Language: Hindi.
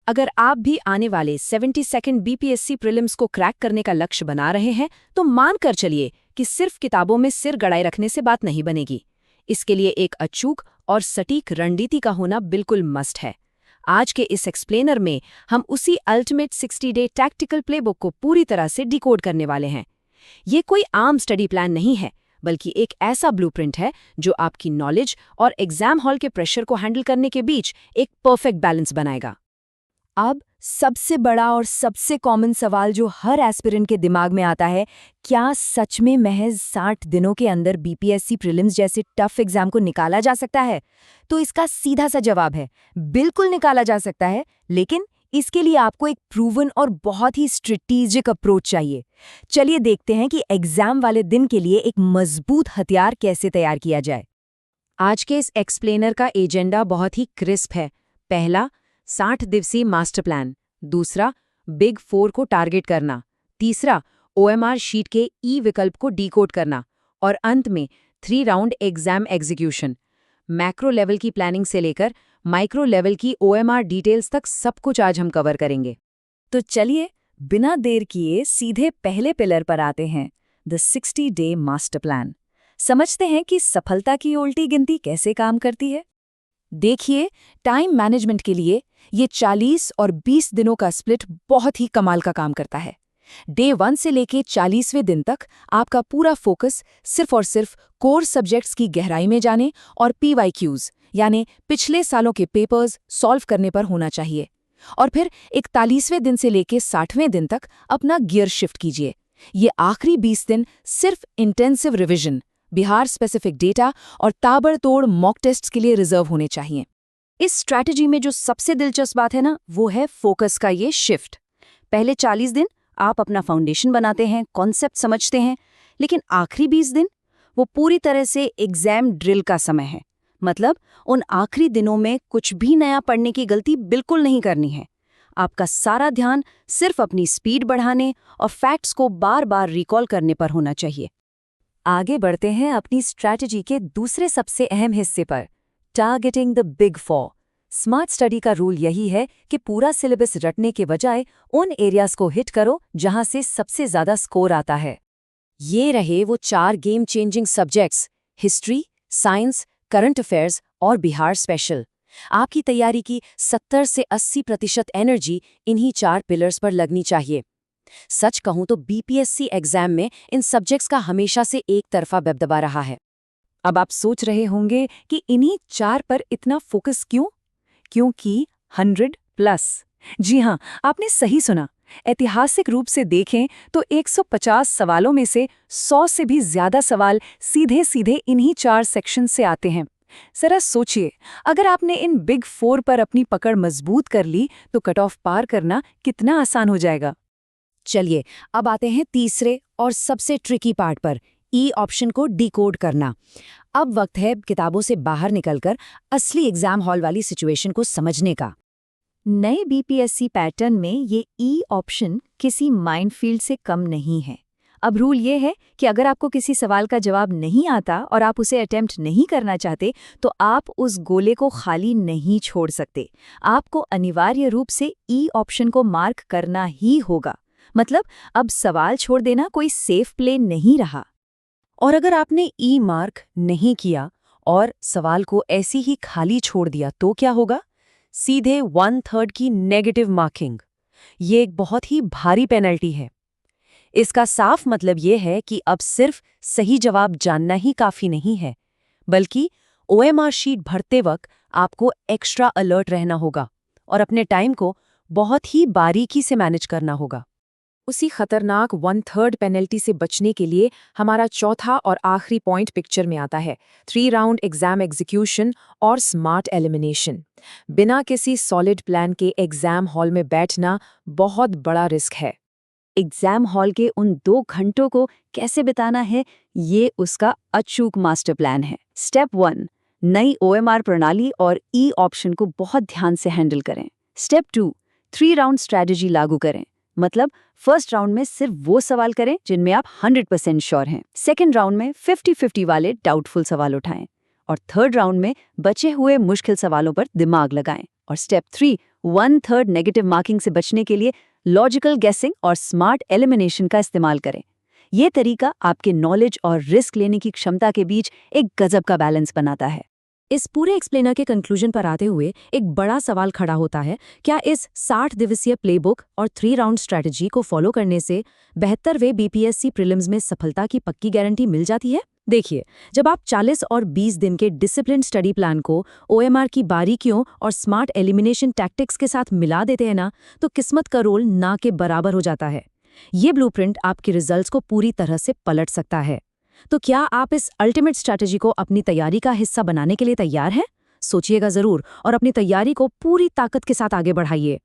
अगर आप भी आने वाले 72nd बीपीएससी प्रीलिम्स को क्रैक करने का लक्ष्य बना रहे हैं तो मान कर चलिए कि सिर्फ किताबों में सिर गड़ाए रखने से बात नहीं बनेगी। इसके लिए एक अचूक और सटीक रणनीति का होना बिल्कुल मस्ट है। आज के इस एक्सप्लेनर में हम उसी अल्टीमेट 60-डे टैक्टिकल प्लेबुक को पूरी तरह से डिकोड करने वाले हैं। ये कोई आम स्टडी प्लान नहीं है, बल्कि एक ऐसा ब्लूप्रिंट है जो आपकी नॉलेज और एग्जाम हॉल के प्रेशर को हैंडल करने के बीच एक परफेक्ट बैलेंस बनाएगा। अब सबसे बड़ा और सबसे कॉमन सवाल जो हर एस्पिरेंट के दिमाग में आता है, क्या सच में महज 60 दिनों के अंदर बीपीएससी प्रीलिम्स जैसे टफ एग्जाम को निकाला जा सकता है? तो इसका सीधा सा जवाब है, बिल्कुल निकाला जा सकता है, लेकिन इसके लिए आपको एक प्रूवन और बहुत ही स्ट्रेटेजिक अप्रोच चाहिए। चलिए देखते हैं कि एग्जाम वाले दिन के लिए एक मजबूत हथियार कैसे तैयार किया जाए। आज के इस एक्सप्लेनर का एजेंडा बहुत ही क्रिस्प है। पहला, 60 दिवसीय मास्टर प्लान। दूसरा, बिग 4 को टारगेट करना। तीसरा, ओएमआर शीट के ई विकल्प को डीकोड करना। और अंत में 3 round exam execution. Macro level की प्लानिंग से लेकर माइक्रो लेवल की ओएमआर डिटेल्स तक सब कुछ आज हम कवर करेंगे। तो चलिए बिना देर किए सीधे पहले पिलर पर आते हैं, द 60-डे मास्टर प्लान। समझते हैं कि सफलता की उल्टी गिनती कैसे काम करती है। देखिए, टाइम मैनेजमेंट के लिए ये 40 और 20 दिनों का स्प्लिट बहुत ही कमाल का काम करता है। डे 1 से लेके 40वें दिन तक आपका पूरा फोकस सिर्फ और सिर्फ कोर सब्जेक्ट्स की गहराई में जाने और पीवाईक्यूज यानी पिछले सालों के पेपर्स सॉल्व करने पर होना चाहिए। और फिर 41वें दिन से लेके 60वें दिन तक अपना गियर शिफ्ट कीजिए। ये आखिरी 20 दिन सिर्फ intensive revision, Bihar specific data और ताबड़तोड़ मॉक टेस्ट्स के लिए रिजर्व होने चाहिए। इस स्ट्रैटेजी में जो सबसे दिलचस्प बात है ना, वो है फोकस का ये शिफ्ट। पहले 40 दिन आप अपना फाउंडेशन बनाते हैं, कॉन्सेप्ट समझते हैं, लेकिन आखिरी 20 दिन वो पूरी तरह से एग्जाम ड्रिल का समय है। मतलब उन आखिरी दिनों में कुछ भी नया पढ़ने की गलती बिल्कुल नहीं करनी है। आपका सारा ध्यान सिर्फ अपनी स्पीड बढ़ाने और फैक्ट्स को बार बार रिकॉल करने पर होना चाहिए। आगे बढ़ते हैं अपनी स्ट्रैटेजी के दूसरे सबसे अहम हिस्से पर, targeting the big 4। Smart study का रूल यही है कि पूरा सिलेबस रटने के बजाय उन एरियाज को हिट करो जहां से सबसे ज्यादा स्कोर आता है। ये रहे वो 4 game changing subjects, history, science, current affairs और बिहार स्पेशल। आपकी तैयारी की 70 से 80% एनर्जी इन्हीं 4 पिलर्स पर लगनी चाहिए। सच कहूं तो बीपीएससी एग्जाम में इन सब्जेक्ट्स का हमेशा से एक तरफा दबदबा रहा है। अब आप सोच रहे होंगे कि इन्हीं 4 पर इतना फोकस क्यों? क्योंकि 100+। जी हाँ, आपने सही सुना। ऐतिहासिक रूप से देखें तो 150 सवालों में से 100 से भी ज्यादा सवाल सीधे सीधे इन्हीं 4 सेक्शन से आते हैं। जरा सोचिए, अगर आपने इन बिग 4 पर अपनी पकड़ मजबूत कर ली तो कट ऑफ पार करना कितना आसान हो जाएगा। चलिए अब आते हैं तीसरे और सबसे ट्रिकी पार्ट पर, ई ऑप्शन को डिकोड करना। अब वक्त है किताबों से बाहर निकलकर असली एग्जाम हॉल वाली सिचुएशन को समझने का। नए बीपीएससी पैटर्न में ये ई ऑप्शन किसी माइनफील्ड से कम नहीं है। अब रूल ये है कि अगर आपको किसी सवाल का जवाब नहीं आता और आप उसे अटेम्प्ट नहीं करना चाहते तो आप उस गोले को खाली नहीं छोड़ सकते। आपको अनिवार्य रूप से ई ऑप्शन को मार्क करना ही होगा। मतलब अब सवाल छोड़ देना कोई सेफ प्ले नहीं रहा। और अगर आपने ई मार्क नहीं किया और सवाल को ऐसी ही खाली छोड़ दिया तो क्या होगा? सीधे 1/3 की नेगेटिव मार्किंग। ये एक बहुत ही भारी पेनल्टी है। इसका साफ मतलब ये है कि अब सिर्फ सही जवाब जानना ही काफी नहीं है, बल्कि ओएमआर शीट भरते वक्त आपको एक्स्ट्रा अलर्ट रहना होगा और अपने टाइम को बहुत ही बारीकी से मैनेज करना होगा। उसी खतरनाक 1/3 पेनल्टी से बचने के लिए हमारा चौथा और आखिरी पॉइंट पिक्चर में आता है, 3 राउंड एग्जाम एग्जीक्यूशन और स्मार्ट एलिमिनेशन। बिना किसी सॉलिड प्लान के एग्जाम हॉल में बैठना बहुत बड़ा रिस्क है। एग्जाम हॉल के उन 2 घंटों को कैसे बिताना है, ये उसका अचूक मास्टर प्लान है। स्टेप 1, नई ओएमआर प्रणाली और ई ऑप्शन को बहुत ध्यान से हैंडल करें। स्टेप 2, 3 राउंड स्ट्रैटेजी लागू करें। मतलब फर्स्ट राउंड में सिर्फ वो सवाल करें जिनमें आप 100% श्योर हैं। सेकेंड राउंड में 50-50 वाले डाउटफुल सवाल उठाएं और थर्ड राउंड में बचे हुए मुश्किल सवालों पर दिमाग लगाएं। और स्टेप 3, 1/3 नेगेटिव मार्किंग से बचने के लिए लॉजिकल गेसिंग और स्मार्ट एलिमिनेशन का इस्तेमाल करें। ये तरीका आपके नॉलेज और रिस्क लेने की क्षमता के बीच एक गजब का बैलेंस बनाता है। इस पूरे एक्सप्लेनर के कंक्लूजन पर आते हुए एक बड़ा सवाल खड़ा होता है, क्या इस 60 दिवसीय प्लेबुक और 3 राउंड स्ट्रैटेजी को फॉलो करने से 72वें बीपीएससी प्रीलिम्स में सफलता की पक्की गारंटी मिल जाती है? देखिए, जब आप 40 और 20 दिन के डिसिप्लिन स्टडी प्लान को ओएमआर की बारीकियों और स्मार्ट एलिमिनेशन टैक्टिक्स के साथ मिला देते हैं ना, तो किस्मत का रोल ना के बराबर हो जाता है। ये ब्लूप्रिंट आपके रिजल्ट्स को पूरी तरह से पलट सकता है। तो क्या आप इस अल्टीमेट स्ट्रैटेजी को अपनी तैयारी का हिस्सा बनाने के लिए तैयार हैं? सोचिएगा जरूर और अपनी तैयारी को पूरी ताकत के साथ आगे बढ़ाइए।